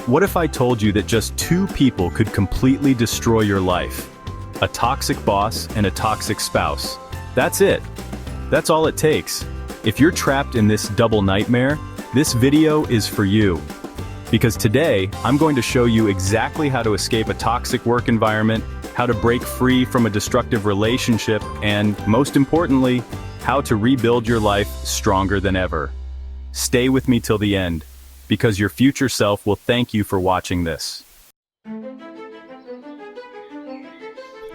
What if I told you that just two people could completely destroy your life? A toxic boss and a toxic spouse. That's it. That's all it takes. If you're trapped in this double nightmare, this video is for you. Because today, I'm going to show you exactly how to escape a toxic work environment, how to break free from a destructive relationship, and, most importantly, how to rebuild your life stronger than ever. Stay with me till the end, because your future self will thank you for watching this.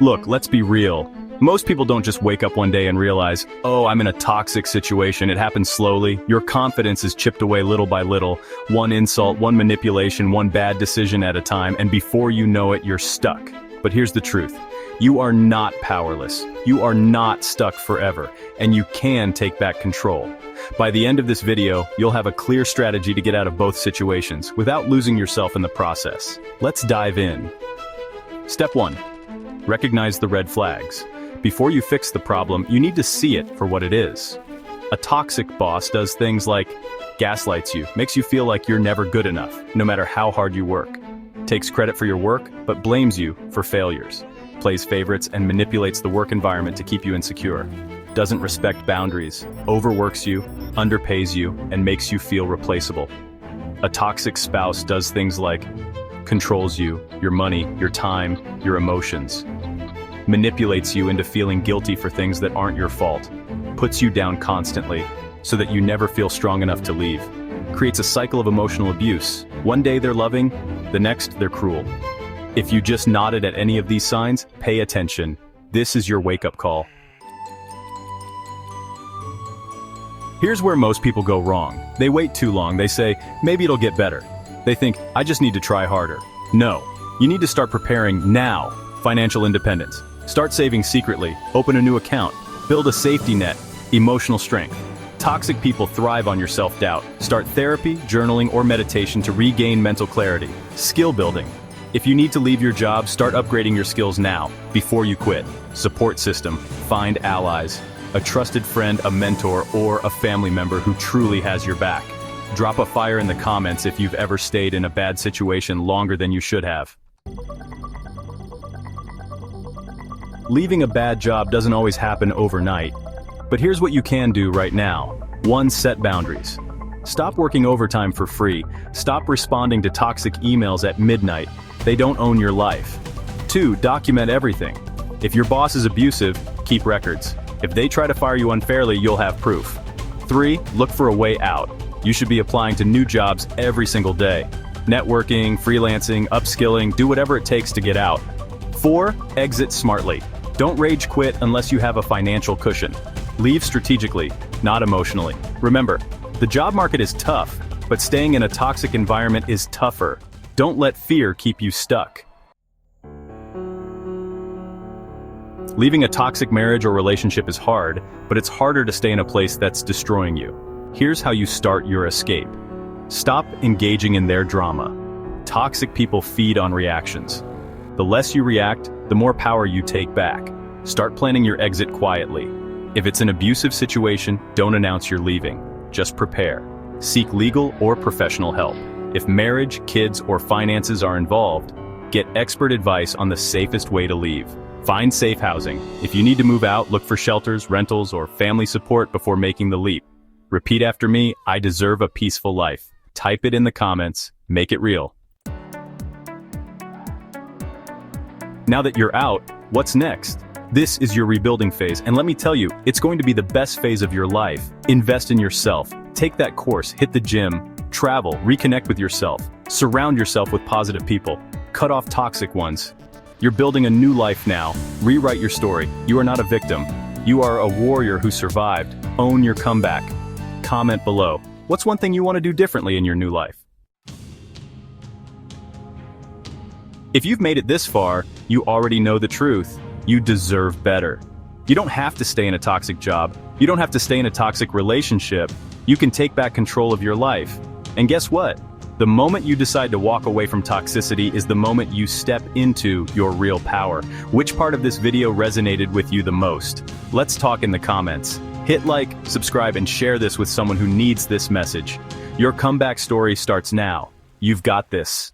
Look, let's be real. Most people don't just wake up one day and realize, oh, I'm in a toxic situation. It happens slowly. Your confidence is chipped away little by little. One insult, one manipulation, one bad decision at a time, and before you know it, you're stuck. But here's the truth. You are not powerless. You are not stuck forever, and you can take back control. By the end of this video, you'll have a clear strategy to get out of both situations without losing yourself in the process. Let's dive in. Step 1. Recognize the red flags. Before you fix the problem, you need to see it for what it is. A toxic boss does things like gaslights you, makes you feel like you're never good enough, no matter how hard you work. Takes credit for your work, but blames you for failures. Plays favorites and manipulates the work environment to keep you insecure. Doesn't respect boundaries, overworks you, underpays you, and makes you feel replaceable. A toxic spouse does things like controls you, your money, your time, your emotions. Manipulates you into feeling guilty for things that aren't your fault. Puts you down constantly, so that you never feel strong enough to leave. Creates a cycle of emotional abuse. One day they're loving, the next they're cruel. If you just nodded at any of these signs, pay attention. This is your wake-up call. Here's where most people go wrong. They wait too long. They say, maybe it'll get better. They think, I just need to try harder. No, you need to start preparing now. Financial independence. Start saving secretly. Open a new account. Build a safety net. Emotional strength. Toxic people thrive on your self-doubt. Start therapy, journaling, or meditation to regain mental clarity. Skill building. If you need to leave your job, start upgrading your skills now, before you quit. Support system. Find allies. A trusted friend, a mentor, or a family member who truly has your back. Drop a fire in the comments if you've ever stayed in a bad situation longer than you should have. Leaving a bad job doesn't always happen overnight. But here's what you can do right now. 1. Set boundaries. Stop working overtime for free. Stop responding to toxic emails at midnight. They don't own your life. 2. Document everything. If your boss is abusive, keep records. If they try to fire you unfairly, you'll have proof. 3. Look for a way out. You should be applying to new jobs every single day. Networking, freelancing, upskilling, do whatever it takes to get out. 4. Exit smartly. Don't rage quit unless you have a financial cushion. Leave strategically, not emotionally. Remember, the job market is tough, but staying in a toxic environment is tougher. Don't let fear keep you stuck. Leaving a toxic marriage or relationship is hard, but it's harder to stay in a place that's destroying you. Here's how you start your escape. Stop engaging in their drama. Toxic people feed on reactions. The less you react, the more power you take back. Start planning your exit quietly. If it's an abusive situation, don't announce you're leaving. Just prepare. Seek legal or professional help. If marriage, kids, or finances are involved, get expert advice on the safest way to leave. Find safe housing. If you need to move out, look for shelters, rentals, or family support before making the leap. Repeat after me, I deserve a peaceful life. Type it in the comments. Make it real. Now that you're out, what's next? This is your rebuilding phase, and let me tell you, it's going to be the best phase of your life. Invest in yourself. Take that course, hit the gym, travel, reconnect with yourself. Surround yourself with positive people. Cut off toxic ones. You're building a new life now. Rewrite your story. You are not a victim. You are a warrior who survived. Own your comeback. Comment below. What's one thing you want to do differently in your new life? If you've made it this far, you already know the truth. You deserve better. You don't have to stay in a toxic job. You don't have to stay in a toxic relationship. You can take back control of your life. And guess what? The moment you decide to walk away from toxicity is the moment you step into your real power. Which part of this video resonated with you the most? Let's talk in the comments. Hit like, subscribe, and share this with someone who needs this message. Your comeback story starts now. You've got this.